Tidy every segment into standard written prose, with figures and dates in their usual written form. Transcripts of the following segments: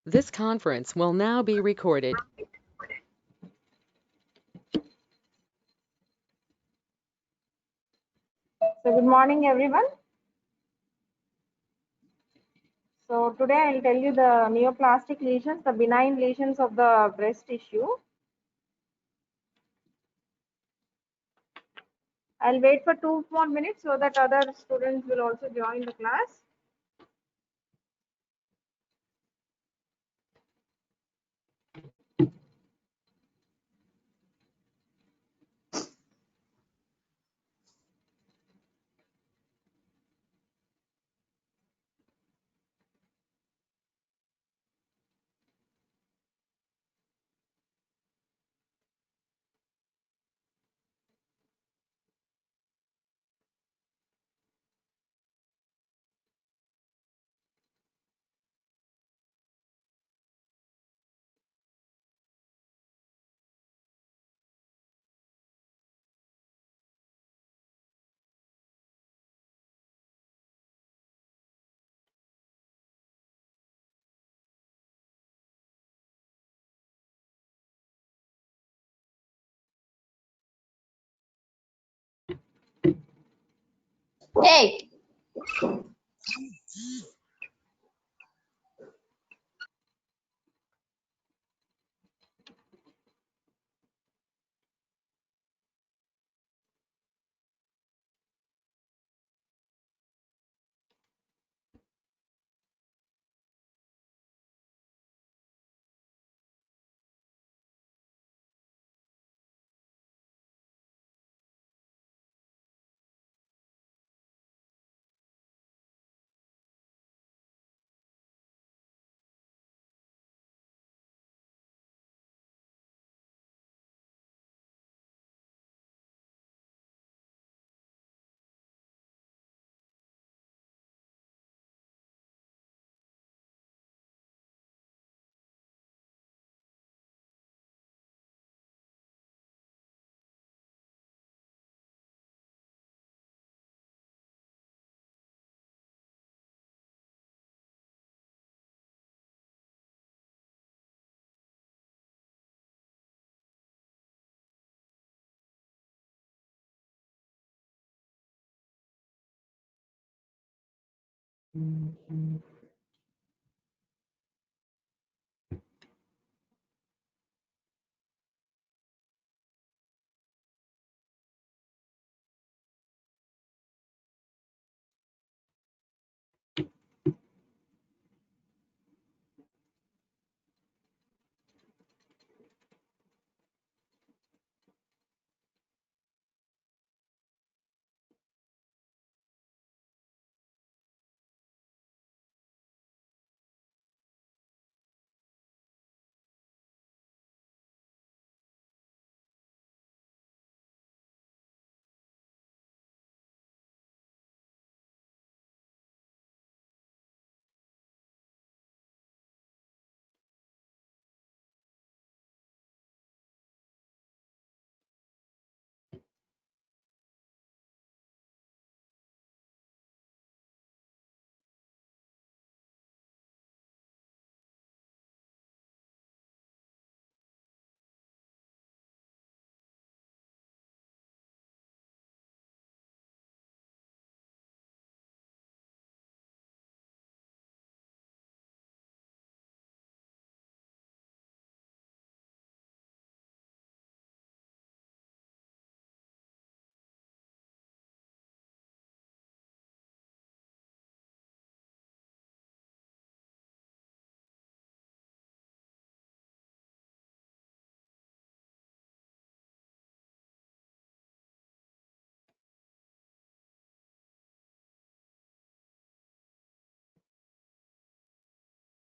This conference will now be recorded. So good morning, everyone. So today I'll tell you the neoplastic lesions, the benign lesions of the breast tissue. I'll wait for 2 more minutes so that other students will also join the class. Hey,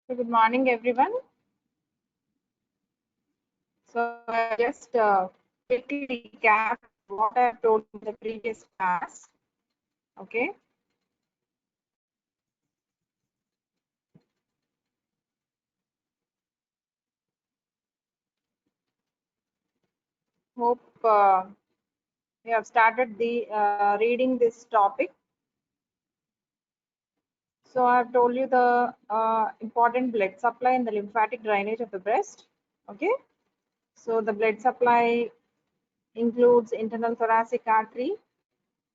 So good morning, everyone. So I just quickly recap what I told in the previous class. Okay. Hope we have started the reading this topic. So I've told you the important blood supply and the lymphatic drainage of the breast. Okay. So the blood supply includes internal thoracic artery,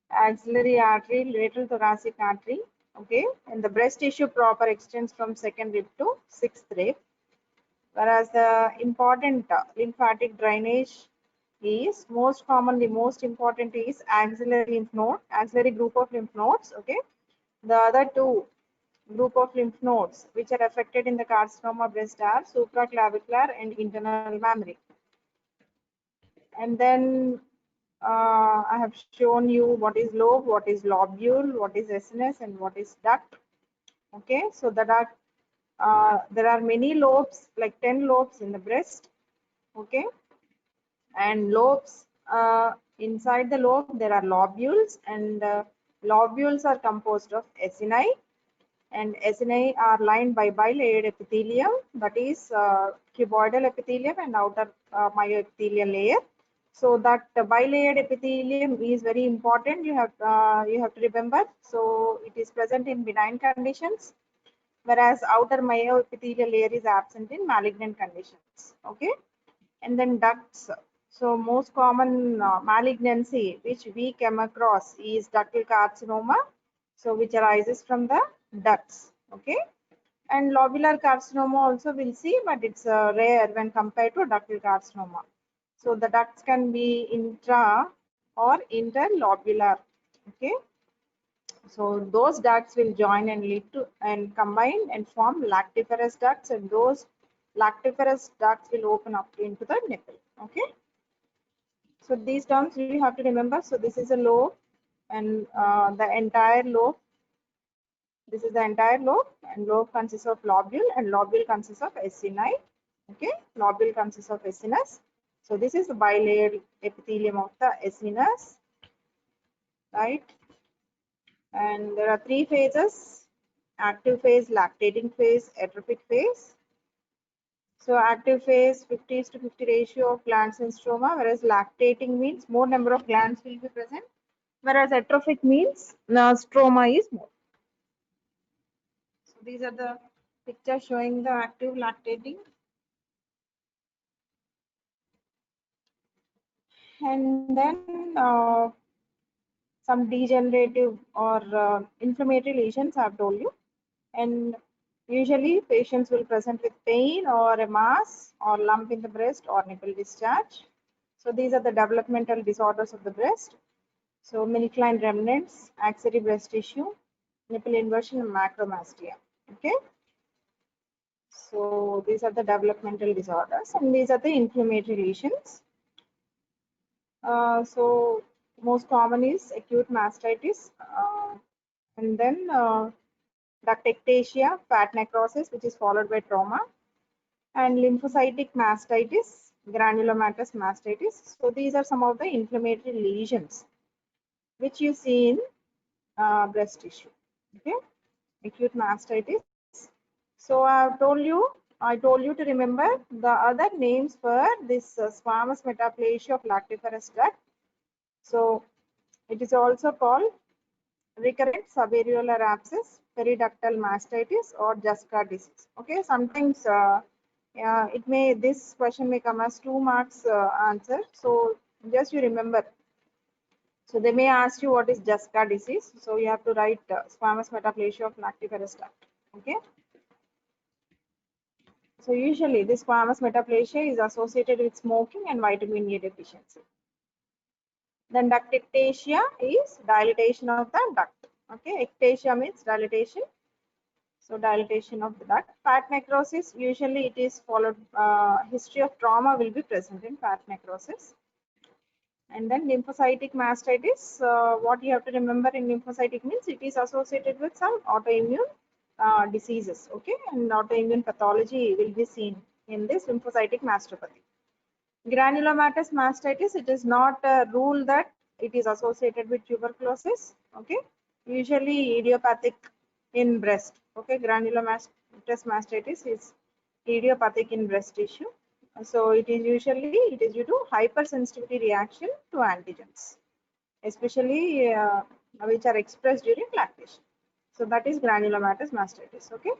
axillary artery, lateral thoracic artery. Okay. And the breast tissue proper extends from second rib to sixth rib. Whereas the important lymphatic drainage is most important is axillary lymph node, axillary group of lymph nodes. Okay. The other two group of lymph nodes which are affected in the carcinoma breast are supraclavicular and internal mammary. And then I have shown you what is lobe, what is lobule, what is SNS, and what is duct. Okay, so the duct, there are many lobes, like 10 lobes in the breast. Okay, and lobes, inside the lobe there are lobules, and lobules are composed of acini, and acini are lined by bilayered epithelium, that is cuboidal epithelium and outer myoepithelial layer. So that bilayered epithelium is very important. You have to remember. So it is present in benign conditions, whereas outer myoepithelial layer is absent in malignant conditions. Okay, and then ducts. So most common malignancy which we came across is ductal carcinoma, so which arises from the ducts. Okay, and lobular carcinoma also we'll see, but it's rare when compared to ductal carcinoma. So the ducts can be intra or interlobular. Okay, so those ducts will join and lead to and combine and form lactiferous ducts, and those lactiferous ducts will open up into the nipple. Okay, so these terms you have to remember. So this is a lobe, and the entire lobe, this is the entire lobe, and lobe consists of lobule, and lobule consists of acini. Okay, lobule consists of acinus. So this is the bilayered epithelium of the acinus, right? And there are three phases: active phase, lactating phase, atrophic phase. So active phase, 50:50 ratio of glands in stroma, whereas lactating means more number of glands will be present, whereas atrophic means stroma is more. So these are the pictures showing the active lactating. And then some degenerative or inflammatory lesions I have told you. And usually patients will present with pain or a mass or lump in the breast or nipple discharge. So these are the developmental disorders of the breast. So menicline remnants, axillary breast tissue, nipple inversion, and macromastia. Okay. So these are the developmental disorders, and these are the inflammatory lesions. So most common is acute mastitis, and then ductectasia, fat necrosis, which is followed by trauma, and lymphocytic mastitis, granulomatous mastitis. So these are some of the inflammatory lesions which you see in breast tissue. Okay, acute mastitis. So I told you to remember the other names for this squamous metaplasia of lactiferous duct. So it is also called recurrent subareolar abscess, periductal mastitis, or Jaska disease. Okay, sometimes this question may come as 2 marks answer. So just you remember. So they may ask you what is Jaska disease. So you have to write squamous metaplasia of lactiferous duct. Okay. So usually this squamous metaplasia is associated with smoking and vitamin A deficiency. Then ductectasia is dilatation of the duct. Okay, ectasia means dilatation. So dilatation of the duct. Fat necrosis, usually it is followed, history of trauma will be present in fat necrosis. And then lymphocytic mastitis, what you have to remember in lymphocytic means it is associated with some autoimmune diseases. Okay, and autoimmune pathology will be seen in this lymphocytic mastopathy. Granulomatous mastitis, it is not a rule that it is associated with tuberculosis. Okay, usually idiopathic in breast. Okay, granulomatous mastitis is idiopathic in breast tissue. So it is due to hypersensitivity reaction to antigens, especially which are expressed during lactation. So that is granulomatous mastitis. Okay.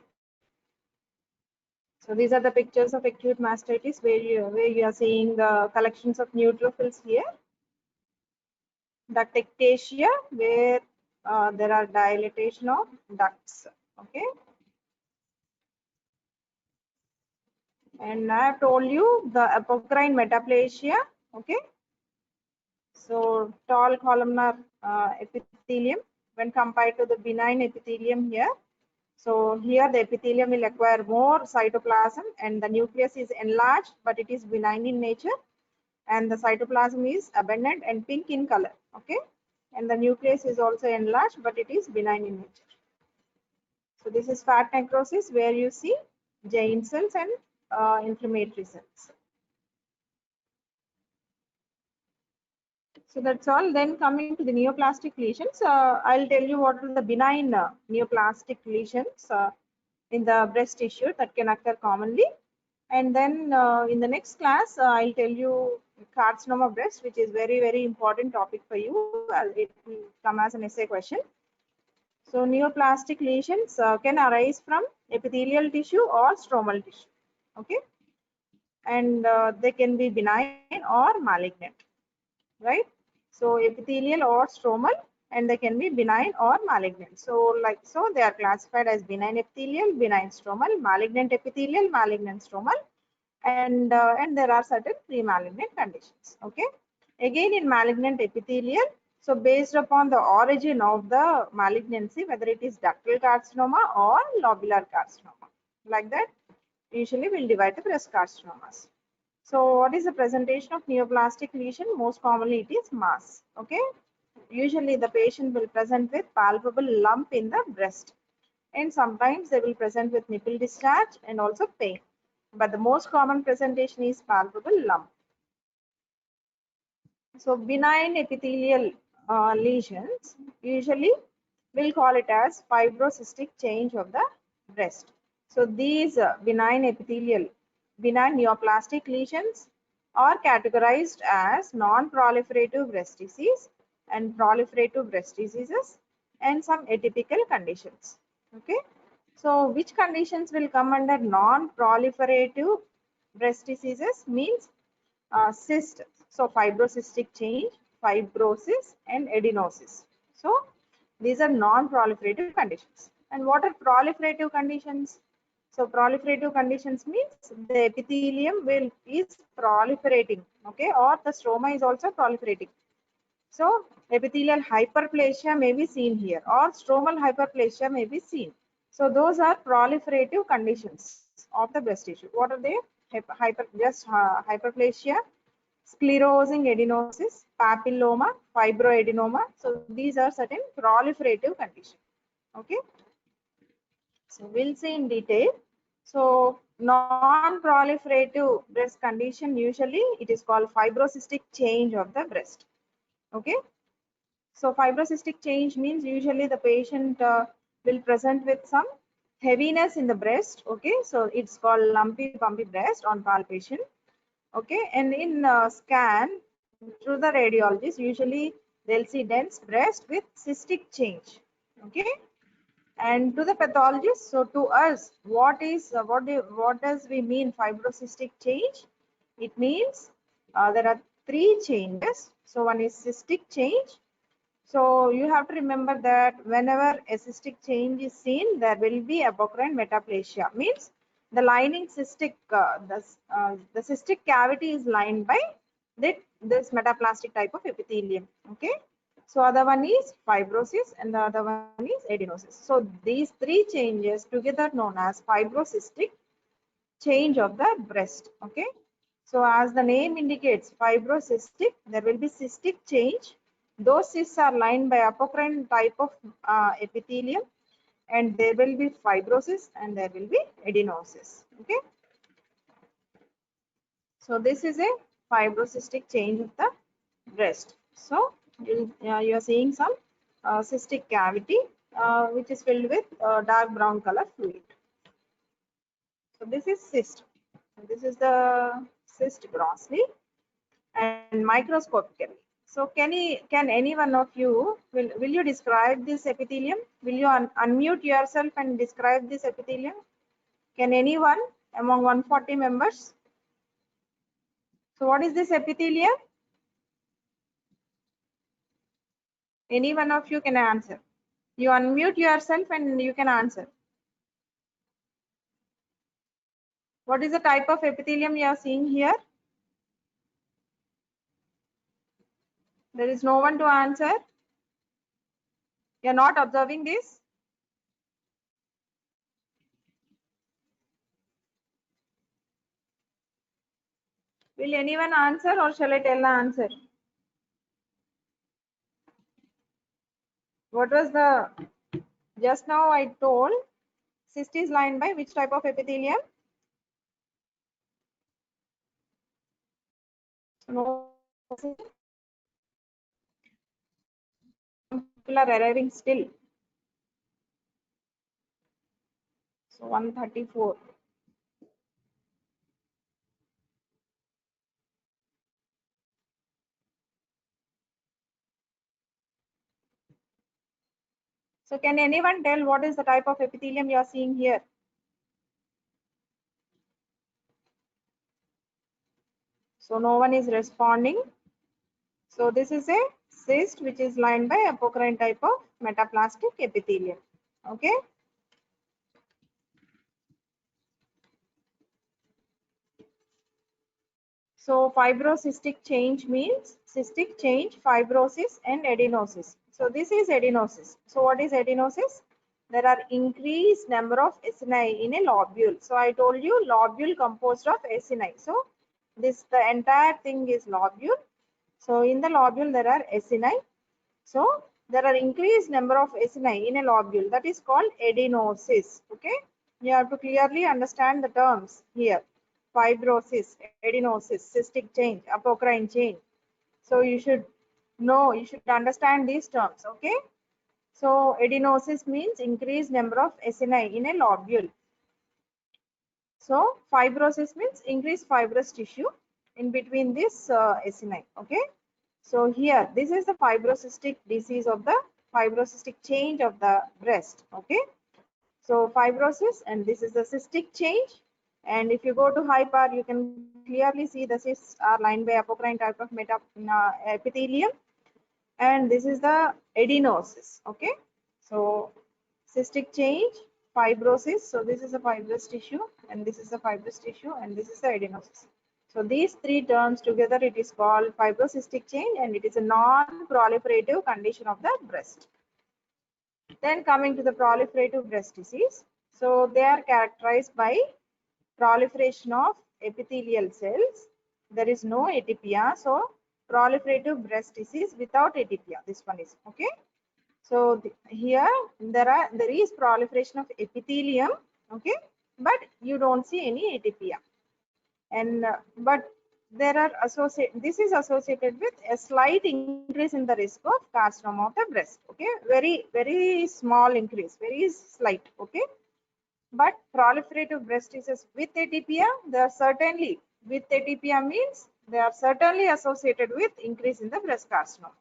So these are the pictures of acute mastitis where you are seeing the collections of neutrophils here. Ductectasia, where there are dilatation of ducts. Okay. And I have told you the apocrine metaplasia. Okay. So tall columnar epithelium when compared to the benign epithelium here. So here the epithelium will acquire more cytoplasm and the nucleus is enlarged, but it is benign in nature, and the cytoplasm is abundant and pink in color. Okay. And the nucleus is also enlarged, but it is benign in nature. So this is fat necrosis where you see giant cells and inflammatory cells. So that's all. Then coming to the neoplastic lesions, I'll tell you what are the benign neoplastic lesions in the breast tissue that can occur commonly. And then in the next class, I'll tell you carcinoma breast, which is very important topic for you. It will come as an essay question. So neoplastic lesions can arise from epithelial tissue or stromal tissue. Okay. And they can be benign or malignant, right? So epithelial or stromal, and they can be benign or malignant. So they are classified as benign epithelial, benign stromal, malignant epithelial, malignant stromal, and there are certain pre-malignant conditions. Okay. Again, in malignant epithelial, so based upon the origin of the malignancy, whether it is ductal carcinoma or lobular carcinoma, like that, usually we'll divide the breast carcinomas. So what is the presentation of neoplastic lesion? Most commonly it is mass. Okay. Usually the patient will present with palpable lump in the breast, and sometimes they will present with nipple discharge and also pain. But the most common presentation is palpable lump. So benign epithelial lesions, usually we'll call it as fibrocystic change of the breast. So these benign neoplastic lesions are categorized as non-proliferative breast disease and proliferative breast diseases and some atypical conditions. Okay. So which conditions will come under non-proliferative breast diseases? Means cyst, so fibrocystic change, fibrosis, and adenosis. So these are non-proliferative conditions. And what are proliferative conditions? So proliferative conditions means the epithelium is proliferating, okay, or the stroma is also proliferating. So epithelial hyperplasia may be seen here, or stromal hyperplasia may be seen. So those are proliferative conditions of the breast tissue. What are they? Hyperplasia, sclerosing adenosis, papilloma, fibroadenoma. So these are certain proliferative conditions. Okay. So we'll see in detail. So non-proliferative breast condition, usually it is called fibrocystic change of the breast. Okay. So fibrocystic change means usually the patient will present with some heaviness in the breast. Okay. So it's called lumpy bumpy breast on palpation. Okay. And in scan through the radiologist, usually they'll see dense breast with cystic change. Okay. And to the pathologist, so to us, what does we mean fibrocystic change? It means there are three changes. So one is cystic change. So you have to remember that whenever a cystic change is seen, there will be apocrine metaplasia. Means the lining cystic, the cystic cavity is lined by this metaplastic type of epithelium. Okay. So other one is fibrosis and the other one is adenosis. So these three changes together known as fibrocystic change of the breast. Okay. So as the name indicates, fibrocystic, there will be cystic change. Those cysts are lined by apocrine type of epithelium, and there will be fibrosis and there will be adenosis. Okay. So this is a fibrocystic change of the breast. So you are seeing some cystic cavity which is filled with dark brown color fluid. So this is cyst. This is the cyst grossly and microscopically. So can any one of you, will you describe this epithelium? Will you unmute yourself and describe this epithelium? Can anyone among 140 members? So what is this epithelium? Any one of you can answer. You unmute yourself and you can answer. What is the type of epithelium you are seeing here? There is no one to answer. You are not observing this. Will anyone answer or shall I tell the answer? What was the, just now I told, cyst is lined by which type of epithelium? No, people are arriving still. So 134. So can anyone tell what is the type of epithelium you are seeing here? So no one is responding. So this is a cyst which is lined by apocrine type of metaplastic epithelium. Okay. So fibrocystic change means cystic change, fibrosis and adenosis. So this is adenosis. So what is adenosis? There are increased number of acini in a lobule. So I told you lobule composed of acini. So this, the entire thing is lobule. So in the lobule there are acini. So there are increased number of acini in a lobule, that is called adenosis. Okay, you have to clearly understand the terms here: fibrosis, adenosis, cystic change, apocrine change. So you should know, you should understand these terms. Okay, so adenosis means increased number of acini in a lobule. So fibrosis means increased fibrous tissue in between this acini. Okay. So here, this is the fibrocystic disease of the fibrocystic change of the breast. Okay. So fibrosis, and this is the cystic change. And if you go to hyper, you can clearly see the cysts are lined by apocrine type of epithelium. And this is the adenosis. Okay. So cystic change, fibrosis. So this is a fibrous tissue, and this is a fibrous tissue, and this is the adenosis. So these three terms together, it is called fibrocystic change, and it is a non-proliferative condition of the breast. Then coming to the proliferative breast disease. So they are characterized by proliferation of epithelial cells. There is no atypia. So proliferative breast disease without atypia. This one is okay. So here there is proliferation of epithelium, okay, but you don't see any atypia. And but there are this is associated with a slight increase in the risk of carcinoma of the breast. Okay, very small increase, very slight. Okay, but proliferative breast disease with atypia, they are certainly, with atypia means they are certainly associated with increase in the breast carcinoma.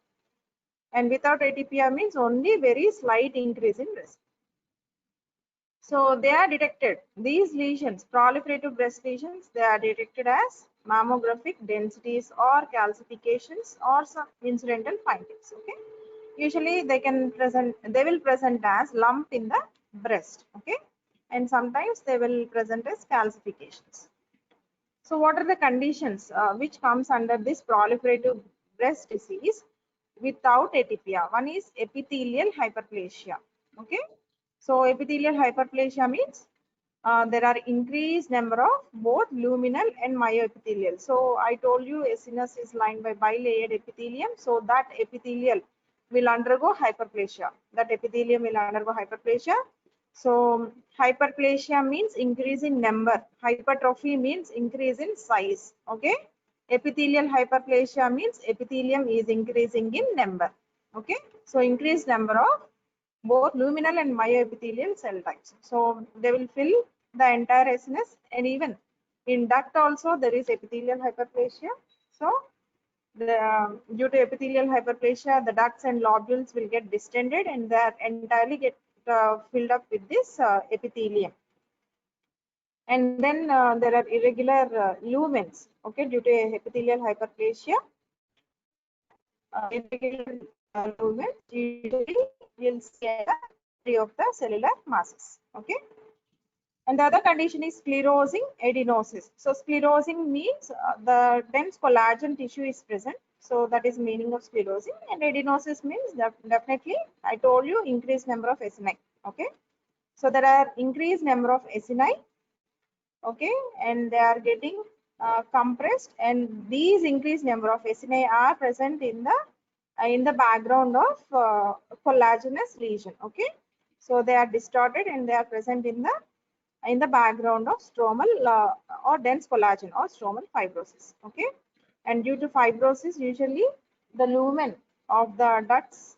And without atypia means only very slight increase in risk. So they are detected, these lesions, proliferative breast lesions, they are detected as mammographic densities or calcifications or some incidental findings. Okay, usually they will present as lump in the breast. Okay, and sometimes they will present as calcifications. So what are the conditions which comes under this proliferative breast disease without atypia? One is epithelial hyperplasia. Okay. So epithelial hyperplasia means there are increased number of both luminal and myoepithelial. So I told you acinus is lined by bilayered epithelium. So that epithelial will undergo hyperplasia. That epithelium will undergo hyperplasia. So hyperplasia means increase in number. Hypertrophy means increase in size. Okay. Epithelial hyperplasia means epithelium is increasing in number. Okay. So increased number of both luminal and myoepithelial cell types. So they will fill the entire acinus, and even in duct also there is epithelial hyperplasia. So due to epithelial hyperplasia, the ducts and lobules will get distended and they are entirely get filled up with this epithelium. And then there are irregular lumens, okay, due to epithelial hyperplasia. Irregular lumens usually you'll see at the periphery of the cellular masses, okay. And the other condition is sclerosing adenosis. So sclerosing means the dense collagen tissue is present. So that is meaning of sclerosing. And adenosis means that definitely, I told you, increased number of acini. Okay. So there are increased number of acini. Okay. And they are getting compressed. And these increased number of acini are present in the background of collagenous lesion. Okay. So they are distorted and they are present in the background of stromal or dense collagen or stromal fibrosis. Okay. And due to fibrosis, usually the lumen of the ducts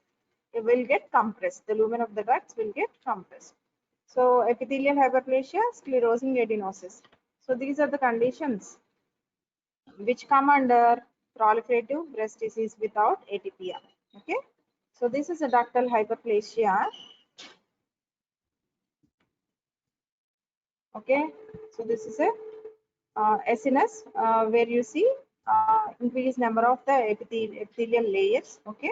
will get compressed. The lumen of the ducts will get compressed. So epithelial hyperplasia, sclerosing adenosis. So these are the conditions which come under proliferative breast disease without atypia. Okay. So this is a ductal hyperplasia. Okay. So this is a acinus where you see increased number of the epithelial layers. Okay.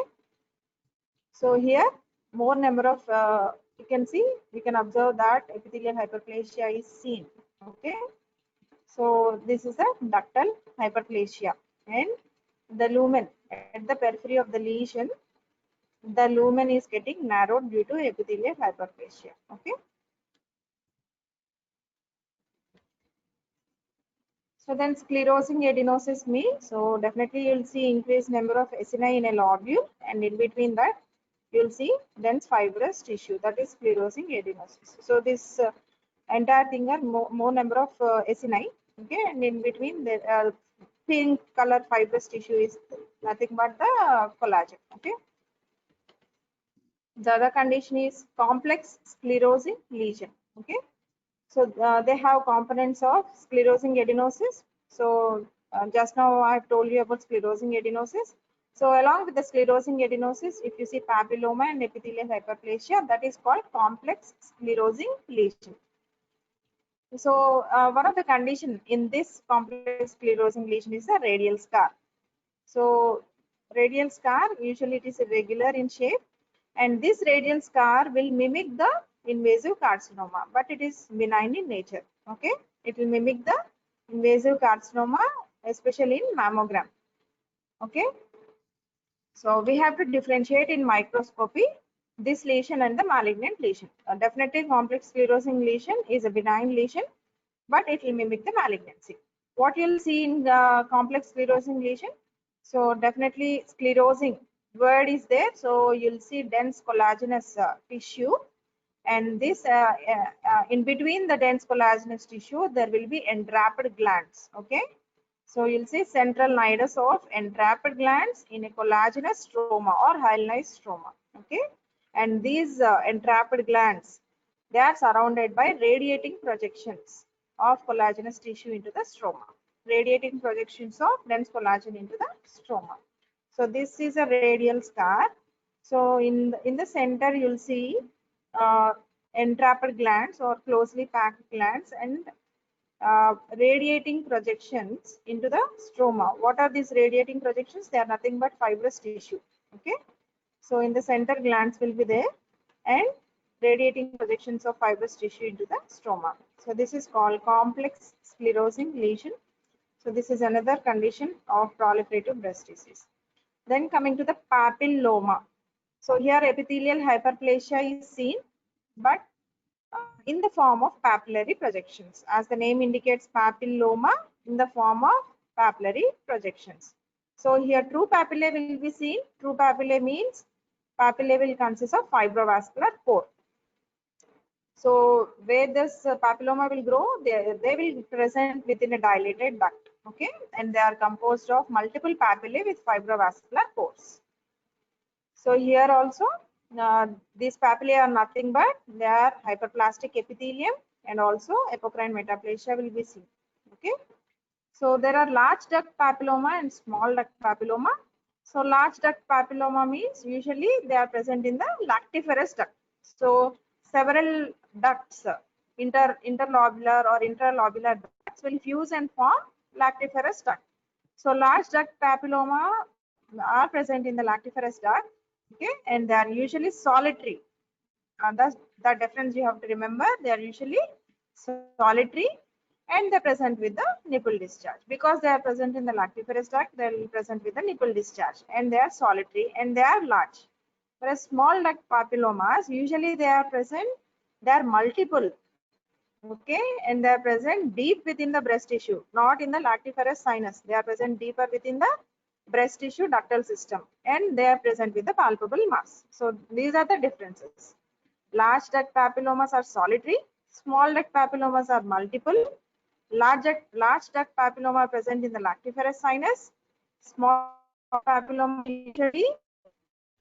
So here more number of you can see, we can observe that epithelial hyperplasia is seen. Okay. So this is a ductal hyperplasia, and the lumen at the periphery of the lesion, the lumen is getting narrowed due to epithelial hyperplasia. Okay. So then sclerosing adenosis means, so definitely you'll see increased number of acini in a lobule, and in between that you'll see dense fibrous tissue, that is sclerosing adenosis. So this entire thing are more number of acini, okay, and in between the pink color fibrous tissue is nothing but the collagen. Okay. The other condition is complex sclerosing lesion. Okay. So they have components of sclerosing adenosis. So just now I have told you about sclerosing adenosis. So along with the sclerosing adenosis, if you see papilloma and epithelial hyperplasia, that is called complex sclerosing lesion. So one of the condition in this complex sclerosing lesion is a radial scar. So radial scar, usually it is irregular in shape, and this radial scar will mimic the invasive carcinoma, but it is benign in nature. Okay, it will mimic the invasive carcinoma, especially in mammogram. Okay, so we have to differentiate in microscopy this lesion and the malignant lesion. Definitely complex sclerosing lesion is a benign lesion, but it will mimic the malignancy. What you'll see in the complex sclerosing lesion, so definitely sclerosing word is there, so you'll see dense collagenous tissue, and this in between the dense collagenous tissue there will be entrapped glands. Okay, so you'll see central nidus of entrapped glands in a collagenous stroma or hyalinized stroma. Okay, and these entrapped glands, they are surrounded by radiating projections of collagenous tissue into the stroma. Radiating projections of dense collagen into the stroma. So this is a radial scar. So in the center you'll see entrapped glands or closely packed glands and radiating projections into the stroma. What are these radiating projections? They are nothing but fibrous tissue. Okay. So in the center glands will be there and radiating projections of fibrous tissue into the stroma. So this is called complex sclerosing lesion. So this is another condition of proliferative breast disease. Then coming to the papilloma. So here epithelial hyperplasia is seen, but in the form of papillary projections. As the name indicates, papilloma in the form of papillary projections. So here true papillae will be seen. True papillae means papillae will consist of fibrovascular core. So where this papilloma will grow, they will be present within a dilated duct. Okay, and they are composed of multiple papillae with fibrovascular pores. So here also these papillae are nothing but they are hyperplastic epithelium, and also apocrine metaplasia will be seen. Okay, So there are large duct papilloma and small duct papilloma. So large duct papilloma means usually they are present in the lactiferous duct. So several ducts, interlobular or intralobular ducts will fuse and form lactiferous duct. So large duct papilloma are present in the lactiferous duct, okay, and they are usually solitary. That's the difference you have to remember. They are usually solitary and they're present with the nipple discharge. Because they are present in the lactiferous duct, they will present with the nipple discharge, and they are solitary and they are large. Whereas small duct papillomas, usually they are present, they are multiple, okay, and they are present deep within the breast tissue, not in the lactiferous sinus. They are present deeper within the breast tissue ductal system, and they are present with the palpable mass. So these are the differences. Large duct papillomas are solitary. Small duct papillomas are multiple. Large duct papilloma are present in the lactiferous sinus. Small papilloma usually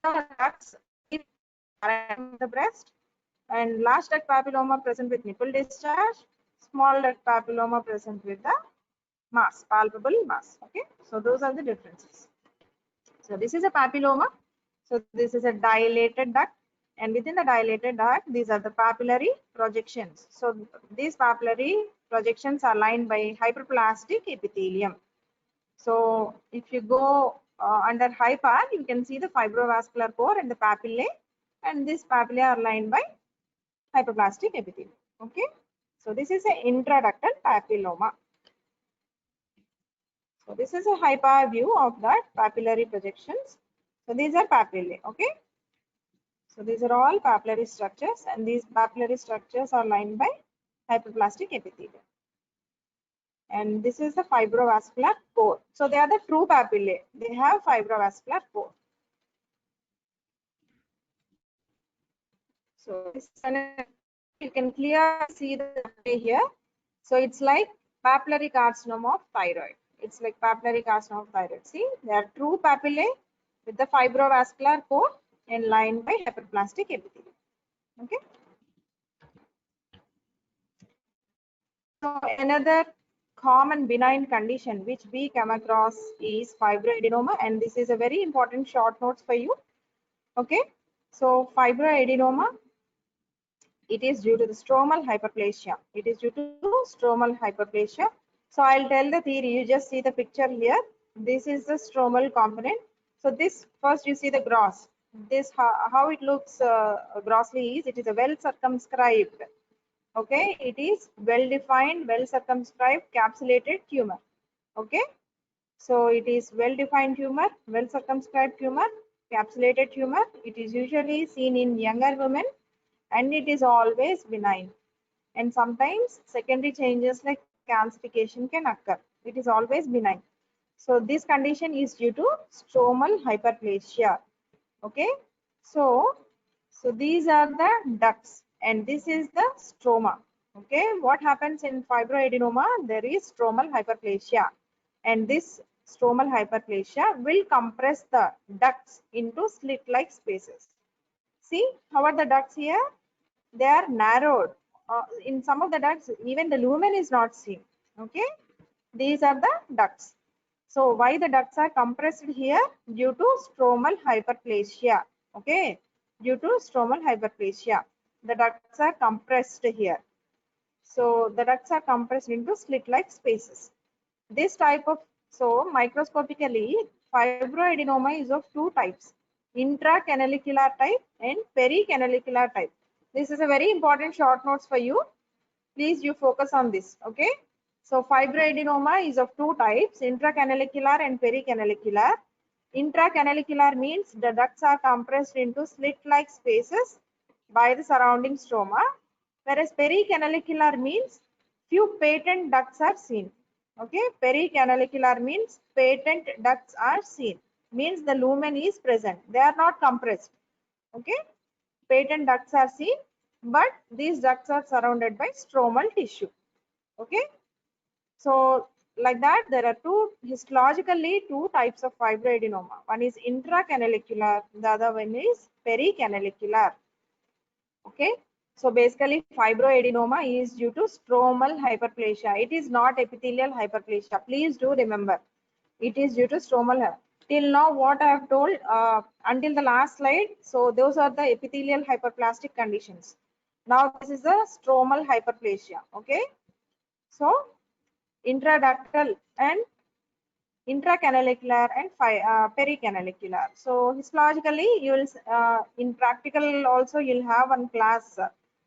the ducts in the breast. And large duct papilloma present with nipple discharge. Small duct papilloma present with the mass, palpable mass. Okay, so those are the differences. So this is a papilloma. So this is a dilated duct, and within the dilated duct, these are the papillary projections. So these papillary projections are lined by hyperplastic epithelium. So if you go under hyper, you can see the fibrovascular core and the papillae, and these papillae are lined by hyperplastic epithelium. Okay, so this is an intraductal papilloma. So this is a hyper view of that papillary projections. So these are papillae. Okay. So these are all papillary structures, and these papillary structures are lined by hyperplastic epithelium. And this is the fibrovascular core. So they are the true papillae. They have fibrovascular core. So this you can clearly see the papillae here. So it's like papillary carcinoma of thyroid. It's like papillary carcinoma of thyroid. See, they are true papillae with the fibrovascular core and lined by hyperplastic epithelium. Okay. So another common benign condition which we come across is fibroadenoma, and this is a very important short notes for you. Okay, so fibroadenoma, it is due to the stromal hyperplasia. It is due to stromal hyperplasia. So I'll tell the theory. You just see the picture here. This is the stromal component. So this first you see the gross. This how it looks grossly is it is a well circumscribed. Okay, it is well defined, well circumscribed capsulated tumor. Okay, so it is well defined tumor, well circumscribed tumor, capsulated tumor. It is usually seen in younger women, and it is always benign, and sometimes secondary changes like calcification can occur. It is always benign. So this condition is due to stromal hyperplasia. Okay, so these are the ducts, and this is the stroma. Okay, what happens in fibroadenoma? There is stromal hyperplasia, and this stromal hyperplasia will compress the ducts into slit-like spaces. See, how are the ducts here? They are narrowed. In some of the ducts, even the lumen is not seen. Okay, these are the ducts. So why the ducts are compressed here? Due to stromal hyperplasia. Okay, due to stromal hyperplasia, the ducts are compressed here. So the ducts are compressed into slit-like spaces. This type of, so microscopically, fibroadenoma is of two types: intracanalicular type and pericanalicular type. This is a very important short notes for you. Please you focus on this. Okay. So fibroadenoma is of two types: intracanalicular and pericanalicular. Intracanalicular means the ducts are compressed into slit-like spaces by the surrounding stroma, whereas pericanalicular means few patent ducts are seen. Okay, pericanalicular means patent ducts are seen, means the lumen is present. They are not compressed. Okay, patent ducts are seen, but these ducts are surrounded by stromal tissue. Okay, so like that, there are histologically two types of fibroadenoma. One is intracanalicular, the other one is pericanalicular. Okay, So basically fibroadenoma is due to stromal hyperplasia. It is not epithelial hyperplasia. Please do remember, it is due to stromal. Till now what I have told until the last slide, so those are the epithelial hyperplastic conditions. Now this is the stromal hyperplasia. Okay, so intraductal and intracanalicular and pericanalicular. So histologically, you will in practical also you'll have one class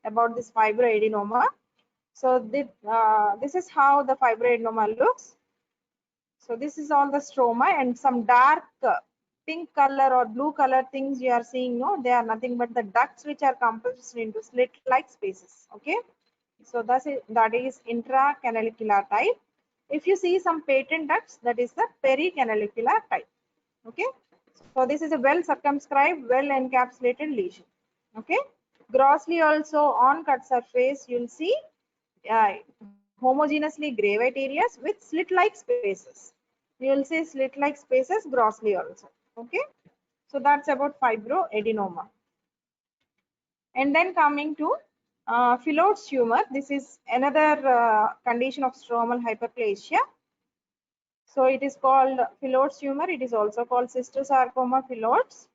about this fibroadenoma. So this is how the fibroadenoma looks. So this is all the stroma, and some dark pink color or blue color things you are seeing. No, they are nothing but the ducts which are compressed into slit-like spaces. Okay, so that is intracanalicular type. If you see some patent ducts, that is the pericanalicular type. Okay, so this is a well circumscribed, well encapsulated lesion. Okay, grossly also on cut surface you'll see uh, homogeneously gray white areas with slit-like spaces. You will see slit-like spaces grossly also. Okay, so that's about fibroadenoma. And then coming to Phyllodes tumor, this is another condition of stromal hyperplasia. So it is called Phyllodes tumor. It is also called cystosarcoma phyllodes.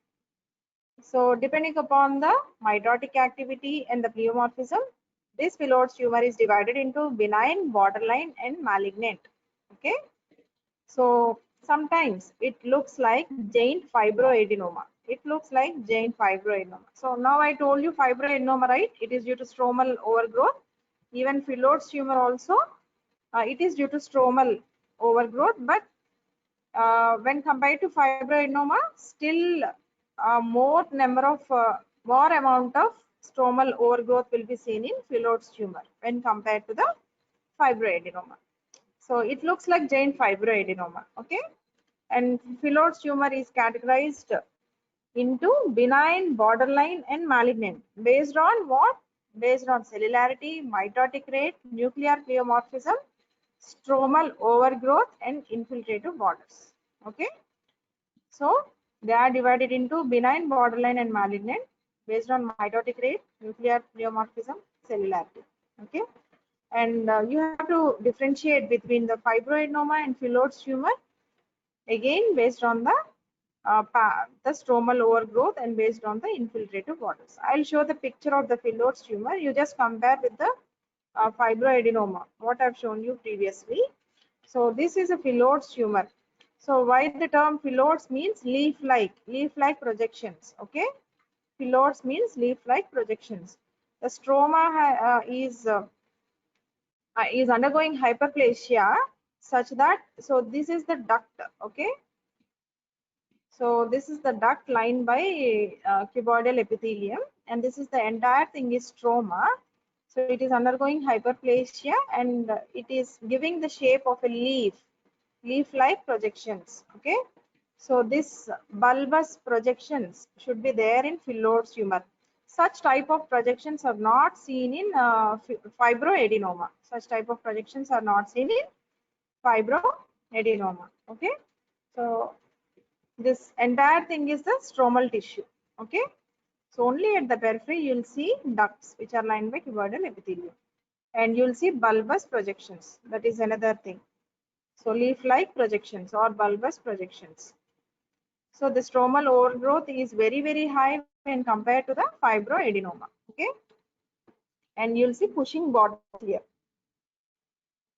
So depending upon the mitotic activity and the pleomorphism, this Phyllodes tumor is divided into benign, borderline, and malignant. Okay. So sometimes it looks like giant fibroadenoma. It looks like giant fibroadenoma. So now I told you fibroadenoma, right? It is due to stromal overgrowth. Even Phyllodes tumor also, it is due to stromal overgrowth. But when compared to fibroadenoma, still more amount of stromal overgrowth will be seen in Phyllodes tumor when compared to the fibroadenoma. So it looks like giant fibroadenoma. Okay, and Phyllodes tumor is categorized into benign, borderline, and malignant based on what? Based on cellularity, mitotic rate, nuclear pleomorphism, stromal overgrowth, and infiltrative borders. Okay, so they are divided into benign, borderline, and malignant based on mitotic rate, nuclear pleomorphism, cellularity. Okay, and you have to differentiate between the fibroadenoma and Phyllodes tumor, again based on the stromal overgrowth and based on the infiltrative borders. I'll show the picture of the Phyllodes tumor. You just compare with the fibroadenoma, what I've shown you previously. So this is a Phyllodes tumor. So why the term Phyllodes means leaf-like projections. Okay, Phyllodes means leaf-like projections. The stroma is undergoing hyperplasia such that, so this is the duct. Okay, so this is the duct lined by cuboidal epithelium, and this is the entire thing is stroma. So it is undergoing hyperplasia, and it is giving the shape of a leaf-like projections. Okay, so this bulbous projections should be there in Phyllodes tumor. Such type of projections are not seen in fibroadenoma. Such type of projections are not seen in fibroadenoma. Okay, so this entire thing is the stromal tissue. Okay, so only at the periphery you'll see ducts which are lined by cuboidal epithelium, and you'll see bulbous projections. That is another thing. So leaf-like projections or bulbous projections. So the stromal overgrowth is very high when compared to the fibroadenoma. Okay, and you'll see pushing borders here.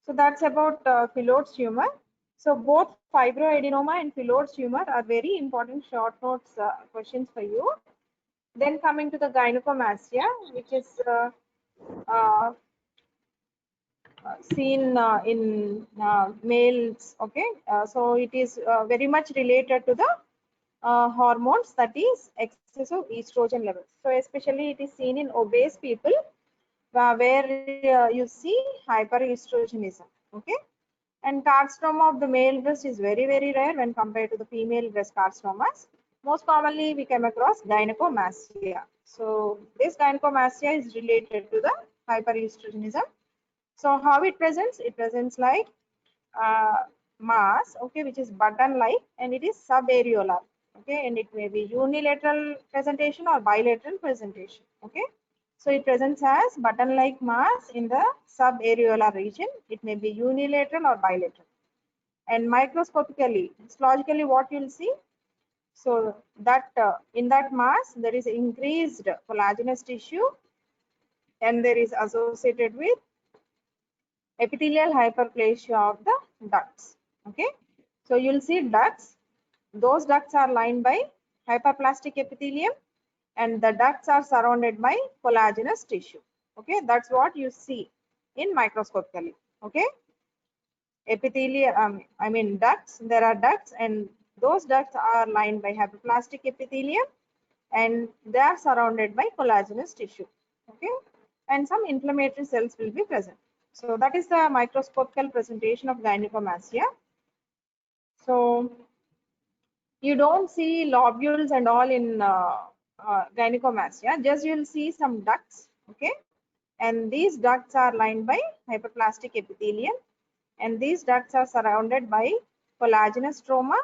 So that's about Phyllodes tumor. So both fibroadenoma and Phyllodes tumor are very important short notes questions for you. Then coming to the gynecomastia, which is uh, seen in males. Okay, so it is very much related to the hormones, that is excessive estrogen levels. So especially it is seen in obese people where you see hyperestrogenism. Okay, and carcinoma of the male breast is very rare when compared to the female breast carcinomas. Most commonly we come across gynecomastia. So this gynecomastia is related to the hyperestrogenism. So how it presents? It presents like mass, okay, which is button-like, and it is subareolar, okay, and it may be unilateral presentation or bilateral presentation, okay. So it presents as button-like mass in the subareolar region. It may be unilateral or bilateral. And microscopically, histologically, what you'll see? So that in that mass, there is increased collagenous tissue, and there is associated with epithelial hyperplasia of the ducts. Okay, so you'll see ducts. Those ducts are lined by hyperplastic epithelium, and the ducts are surrounded by collagenous tissue. Okay, that's what you see in microscopically. Okay, epithelium, I mean ducts, there are ducts, and those ducts are lined by hyperplastic epithelium, and they are surrounded by collagenous tissue. Okay, and some inflammatory cells will be present. So that is the microscopical presentation of gynecomastia. So you don't see lobules and all in gynecomastia, just you'll see some ducts. Okay, and these ducts are lined by hyperplastic epithelium, and these ducts are surrounded by collagenous stroma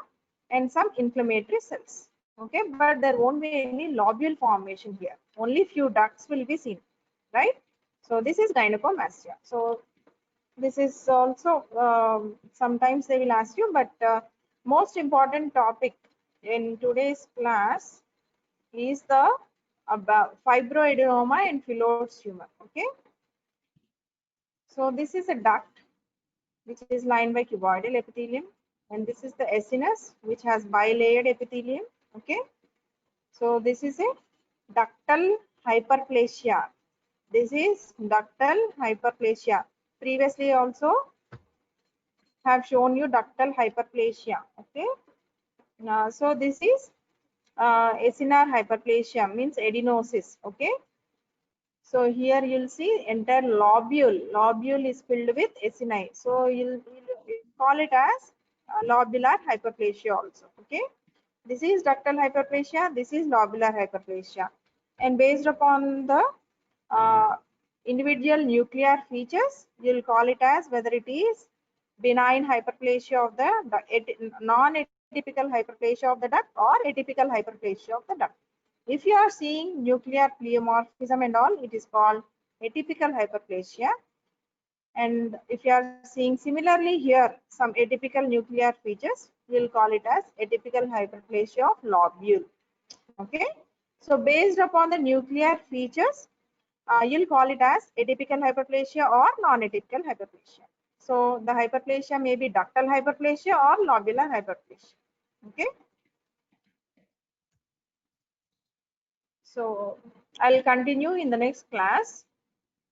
and some inflammatory cells. Okay, but there won't be any lobule formation here, only few ducts will be seen, right? So this is gynecomastia. So this is also sometimes they will ask you, but most important topic in today's class is the about fibroadenoma and Phyllodes tumor. Okay, so this is a duct which is lined by cuboidal epithelium, and this is the acinus which has bilayered epithelium. Okay, so this is a ductal hyperplasia. This is ductal hyperplasia. Previously also have shown you ductal hyperplasia. Okay, so this is acinar hyperplasia, means adenosis. Okay, so here you'll see entire lobule is filled with acini, so you'll call it as lobular hyperplasia also. Okay, this is ductal hyperplasia, this is lobular hyperplasia, and based upon the uh, individual nuclear features, you'll call it as whether it is benign hyperplasia of the non-atypical hyperplasia of the duct or atypical hyperplasia of the duct. If you are seeing nuclear pleomorphism and all, it is called atypical hyperplasia. And if you are seeing similarly here some atypical nuclear features, we will call it as atypical hyperplasia of lobule. Okay, so based upon the nuclear features, you'll call it as atypical hyperplasia or non-atypical hyperplasia. So the hyperplasia may be ductal hyperplasia or lobular hyperplasia. Okay, so I'll continue in the next class.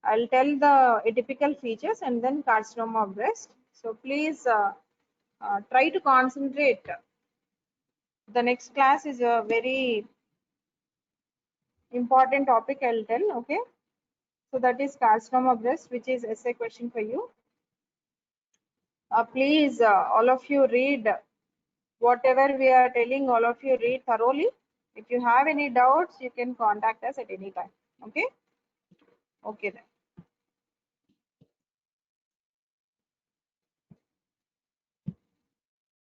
I'll tell the atypical features and then carcinoma of breast. So please try to concentrate. The next class is a very important topic I'll tell. Okay, so that is carcinoma of breast, which is essay question for you. Please, all of you read whatever we are telling. All of you read thoroughly. If you have any doubts, you can contact us at any time. Okay. Okay then.